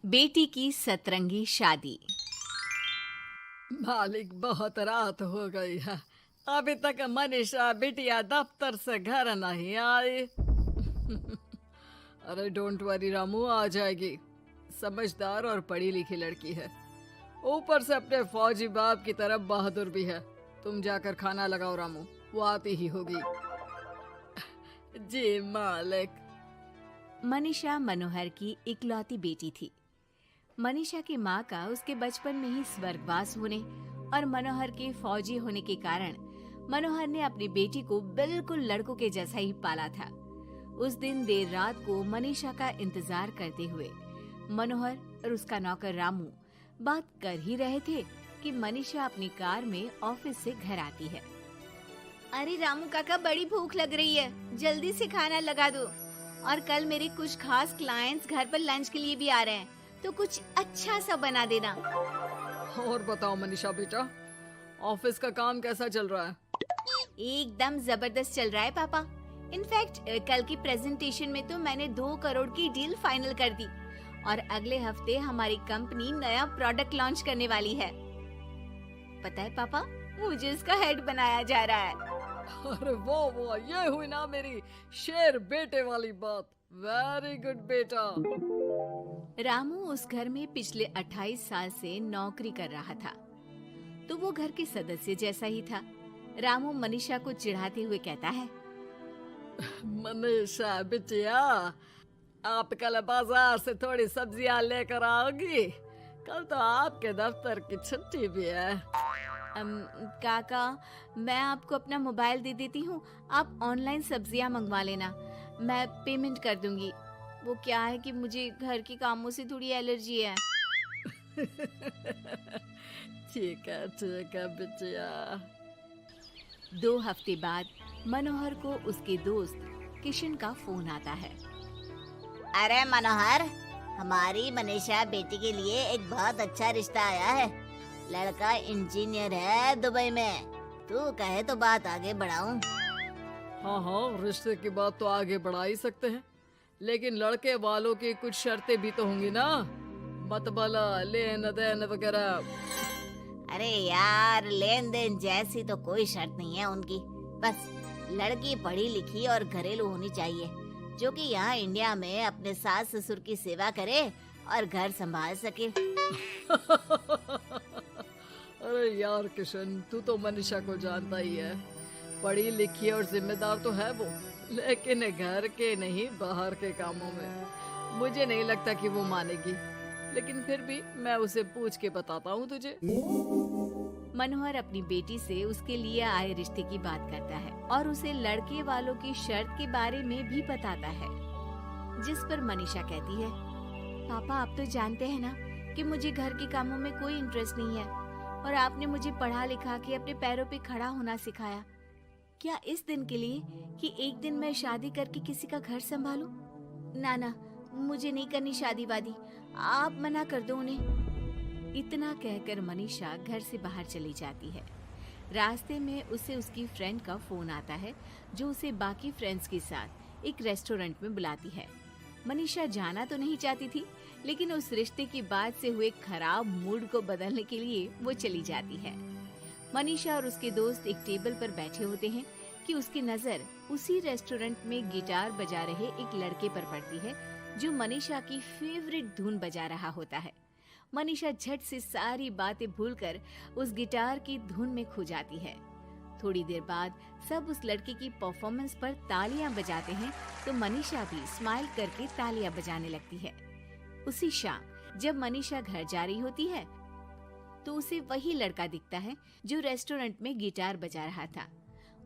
बेटी की सतरंगी शादी। मालिक, बहुत रात हो गई है। अभी तक मनीषा बिटिया दफ्तर से घर नहीं आई। अरे डोंट वरी रामू, आ जाएगी। समझदार और पढ़ी लिखी लड़की है, ऊपर से अपने फौजी बाप की तरफ बहादुर भी है। तुम जाकर खाना लगाओ रामू, वो आती ही होगी। जी मालिक। मनीषा मनोहर की इकलौती बेटी थी। मनीषा की माँ का उसके बचपन में ही स्वर्गवास होने और मनोहर के फौजी होने के कारण मनोहर ने अपनी बेटी को बिल्कुल लड़कों के जैसा ही पाला था। उस दिन देर रात को मनीषा का इंतजार करते हुए मनोहर और उसका नौकर रामू बात कर ही रहे थे कि मनीषा अपनी कार में ऑफिस से घर आती है। अरे रामू काका, बड़ी भूख लग रही है, जल्दी से खाना लगा दो। और कल मेरे कुछ खास क्लाइंट्स घर पर लंच के लिए भी आ रहे हैं, तो कुछ अच्छा सा बना देना। और बताओ मनीषा बेटा, ऑफिस का काम कैसा चल रहा है? एकदम जबरदस्त चल रहा है पापा। इनफैक्ट कल की प्रेजेंटेशन में तो मैंने 2 करोड़ की डील फाइनल कर दी और अगले हफ्ते हमारी कंपनी नया प्रोडक्ट लॉन्च करने वाली है। पता है पापा, मुझे इसका हेड बनाया जा रहा है। अरे वो ये हुई ना मेरी शेर बेटे वाली बात। वेरी गुड बेटा। रामू उस घर में पिछले 28 साल से नौकरी कर रहा था, तो वो घर के सदस्य जैसा ही था। रामू मनीषा को चिढ़ाते हुए कहता है, मनीषा बिटिया, आप कल बाजार से थोड़ी सब्जियां लेकर आओगी? कल तो आपके दफ्तर की छुट्टी भी है। काका, मैं आपको अपना मोबाइल दे देती हूँ, आप ऑनलाइन सब्जियाँ मंगवा लेना, मैं पेमेंट कर दूंगी। वो क्या है कि मुझे घर के कामों से थोड़ी एलर्जी है। ठीक है बिटिया। 2 हफ्ते बाद मनोहर को उसके दोस्त किशन का फोन आता है। अरे मनोहर, हमारी मनीषा बेटी के लिए एक बहुत अच्छा रिश्ता आया है। लड़का इंजीनियर है दुबई में। तू कहे तो बात आगे बढ़ाऊं? हाँ, रिश्ते की बात तो आगे बढ़ा ही सकते हैं, लेकिन लड़के वालों की कुछ शर्तें भी तो होंगी ना, मतबला लेन देन वगैरह। अरे यार, लेन देन जैसी तो कोई शर्त नहीं है उनकी। बस लड़की पढ़ी लिखी और घरेलू होनी चाहिए, जो कि यहाँ इंडिया में अपने सास ससुर की सेवा करे और घर संभाल सके। अरे यार किशन, तू तो मनीषा को जानता ही है, पढ़ी लिखी और जिम्मेदार तो है वो, लेकिन घर के नहीं बाहर के कामों में मुझे नहीं लगता कि वो मानेगी। लेकिन फिर भी मैं उसे पूछ के बताता हूँ तुझे। मनोहर अपनी बेटी से उसके लिए आए रिश्ते की बात करता है और उसे लड़के वालों की शर्त के बारे में भी बताता है, जिस पर मनीषा कहती है, पापा आप तो जानते हैं ना कि मुझे घर के कामों में कोई इंटरेस्ट नहीं है और आपने मुझे पढ़ा लिखा के अपने पैरों पे खड़ा होना सिखाया। क्या इस दिन के लिए कि एक दिन मैं शादी करके किसी का घर संभालूं? ना, मुझे नहीं करनी शादी वादी, आप मना कर दो उन्हें। इतना कहकर मनीषा घर से बाहर चली जाती है। रास्ते में उसे उसकी फ्रेंड का फोन आता है, जो उसे बाकी फ्रेंड्स के साथ एक रेस्टोरेंट में बुलाती है। मनीषा जाना तो नहीं चाहती थी, लेकिन उस रिश्ते की बात से हुए खराब मूड को बदलने के लिए वो चली जाती है। मनीषा और उसके दोस्त एक टेबल पर बैठे होते हैं कि उसकी नजर उसी रेस्टोरेंट में गिटार बजा रहे एक लड़के पर पड़ती है, जो मनीषा की फेवरेट धुन बजा रहा होता है। मनीषा झट से सारी बातें भूलकर उस गिटार की धुन में खो जाती है। थोड़ी देर बाद सब उस लड़के की परफॉर्मेंस पर तालियां बजाते हैं, तो मनीषा भी स्माइल करके तालियां बजाने लगती है। उसी शाम जब मनीषा घर जा रही होती है, तो उसे वही लड़का दिखता है जो रेस्टोरेंट में गिटार बजा रहा था।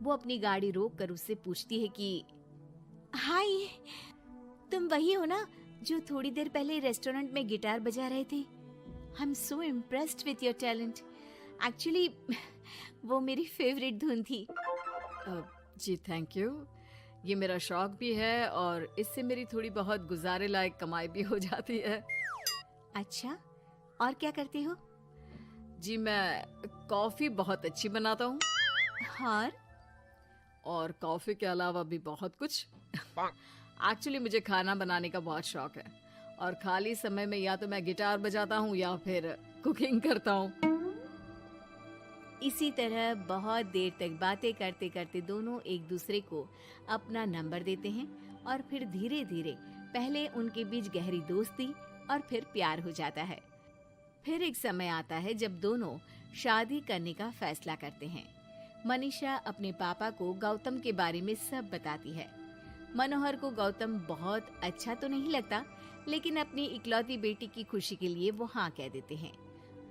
वो अपनी गाड़ी रोककर उससे पूछती है कि हाय, तुम वही हो ना जो थोड़ी देर पहले रेस्टोरेंट में गिटार बजा रहे थे? I am so impressed with your talent. Actually वो मेरी फेवरेट धुन थी। जी थैंक यू, ये मेरा शौक भी है और इससे मेरी थोड़ी बहुत गुजारे लायक कमाई भी हो जाती है। अच्छा, और क्या करते हो? जी मैं कॉफी बहुत अच्छी बनाता हूँ, और कॉफी के अलावा भी बहुत कुछ। एक्चुअली मुझे खाना बनाने का बहुत शौक है और खाली समय में या तो मैं गिटार बजाता हूँ या फिर कुकिंग करता हूँ। इसी तरह बहुत देर तक बातें करते करते दोनों एक दूसरे को अपना नंबर देते हैं और फिर धीरे धीरे पहले उनके बीच गहरी दोस्ती और फिर प्यार हो जाता है। फिर एक समय आता है जब दोनों शादी करने का फैसला करते हैं। मनीषा अपने पापा को गौतम के बारे में सब बताती है। मनोहर को गौतम बहुत अच्छा तो नहीं लगता, लेकिन अपनी इकलौती बेटी की खुशी के लिए वो हाँ कह देते हैं।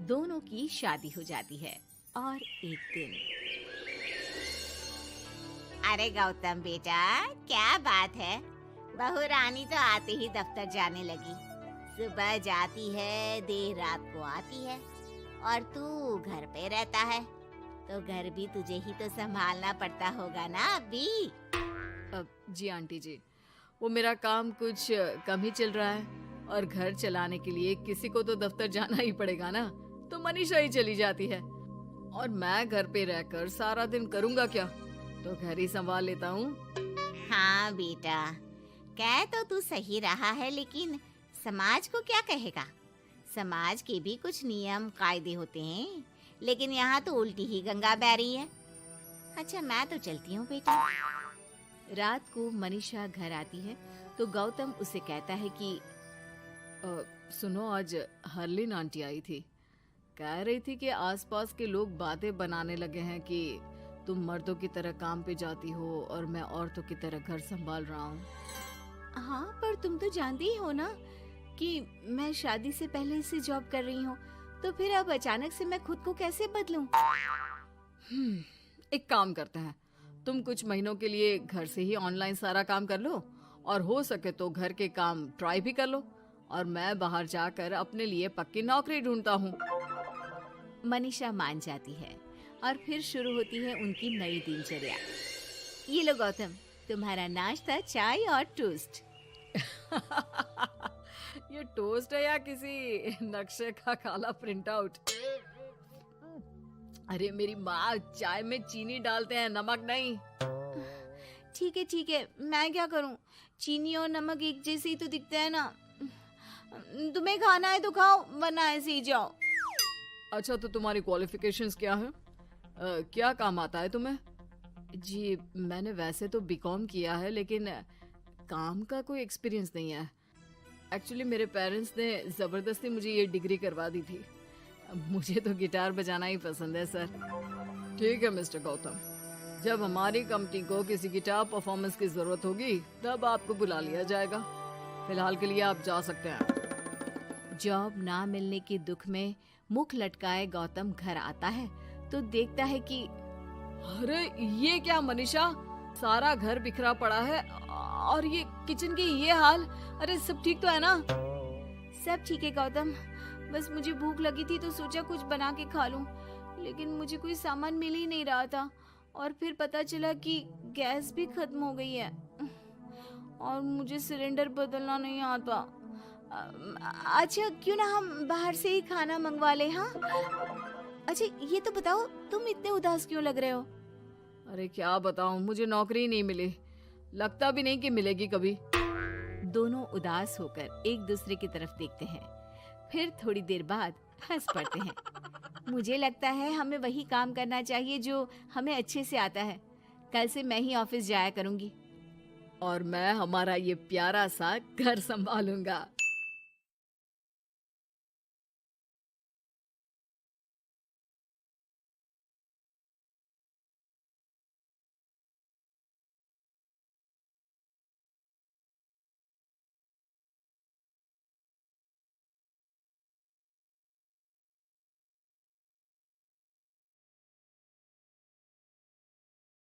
दोनों की शादी हो जाती है। और एक दिन, अरे गौतम बेटा, क्या बात है, बहू रानी तो आते ही दफ्तर जाने लगी। सुबह जाती है, देर रात को आती है, और तू घर पे रहता है, तो घर भी तुझे ही तो संभालना पड़ता होगा ना अभी। जी आंटी जी, वो मेरा काम कुछ कम ही चल रहा है और घर चलाने के लिए किसी को तो दफ्तर जाना ही पड़ेगा ना, तो मनीषा ही चली जाती है और मैं घर पे रहकर सारा दिन करूँगा क्या, तो घर ही संभाल लेता हूँ। हाँ बेटा, कह तो तू सही रहा है, लेकिन समाज को क्या कहेगा? समाज के भी कुछ नियम कायदे होते हैं, लेकिन यहाँ तो उल्टी ही गंगा बह रही है। अच्छा, मैं तो चलती हूँ बेटा। रात को मनीषा घर आती है तो गौतम उसे कहता है कि सुनो, आज हरलीन आंटी आई थी, कह रही थी कि आसपास के लोग बातें बनाने लगे हैं कि तुम मर्दों की तरह काम पे जाती हो और मैं औरतों की तरह घर संभाल रहा हूँ। हाँ, पर तुम तो जानती ही हो ना कि मैं शादी से पहले से जॉब कर रही हूँ, तो फिर अब अचानक से मैं खुद को कैसे बदलूं? एक काम करते हैं, तुम कुछ महीनों के लिए घर से ही ऑनलाइन सारा काम कर लो और हो सके तो घर के काम ट्राई भी कर लो, और मैं बाहर जाकर अपने लिए पक्की नौकरी ढूंढता हूँ। मनीषा मान जाती है और फिर शुरू होती है उनकी नई दिनचर्या। ये लो गौतम, तुम्हारा नाश्ता, चाय और टोस्ट। ये टोस्ट है या किसी नक्शे का काला प्रिंट आउट? अरे मेरी माँ, चाय में चीनी डालते हैं, नमक नहीं। ठीक है, मैं क्या करूं? चीनी और नमक एक जैसे ही तो दिखते हैं ना। तुम्हें खाना है तो खाओ, वरना ऐसे ही जाओ। अच्छा, तो तुम्हारी क्वालिफिकेशंस क्या है? क्या काम आता है तुम्हें? जी, मैंने वैसे तो बीकॉम किया है, लेकिन काम का कोई एक्सपीरियंस नहीं है। एक्चुअली मेरे पेरेंट्स ने ज़बरदस्ती मुझे ये डिग्री करवा दी थी। मुझे तो गिटार बजाना ही पसंद है सर। ठीक है मिस्टर गौतम, जब हमारी कंपनी को किसी गिटार परफॉर्मेंस की ज़रूरत होगी तब आपको बुला लिया जाएगा। फिलहाल के लिए आप जा सकते हैं। जॉब ना मिलने के दुख में मुख लटकाए गौतम घर आता है तो देखता है कि अरे ये क्या मनीषा, सारा घर बिखरा पड़ा है और ये किचन की ये हाल। अरे सब ठीक तो है ना? सब ठीक है गौतम, बस मुझे भूख लगी थी तो सोचा कुछ बना के खा लूं, लेकिन मुझे कोई सामान मिल ही नहीं रहा था और फिर पता चला कि गैस भी खत्म हो गई है और मुझे सिलेंडर बदलना नहीं आता। अच्छा, क्यों ना हम बाहर से ही खाना मंगवा ले? हाँ, अच्छा ये तो बताओ, तुम इतने उदास क्यों लग रहे हो? अरे क्या बताऊं, मुझे नौकरी नहीं मिली, लगता भी नहीं कि मिलेगी कभी। दोनों उदास होकर एक दूसरे की तरफ देखते हैं, फिर थोड़ी देर बाद हंस पड़ते हैं। मुझे लगता है हमें वही काम करना चाहिए जो हमें अच्छे से आता है। कल से मैं ही ऑफिस जाया करूंगी और मैं हमारा ये प्यारा सा घर संभालूंगा।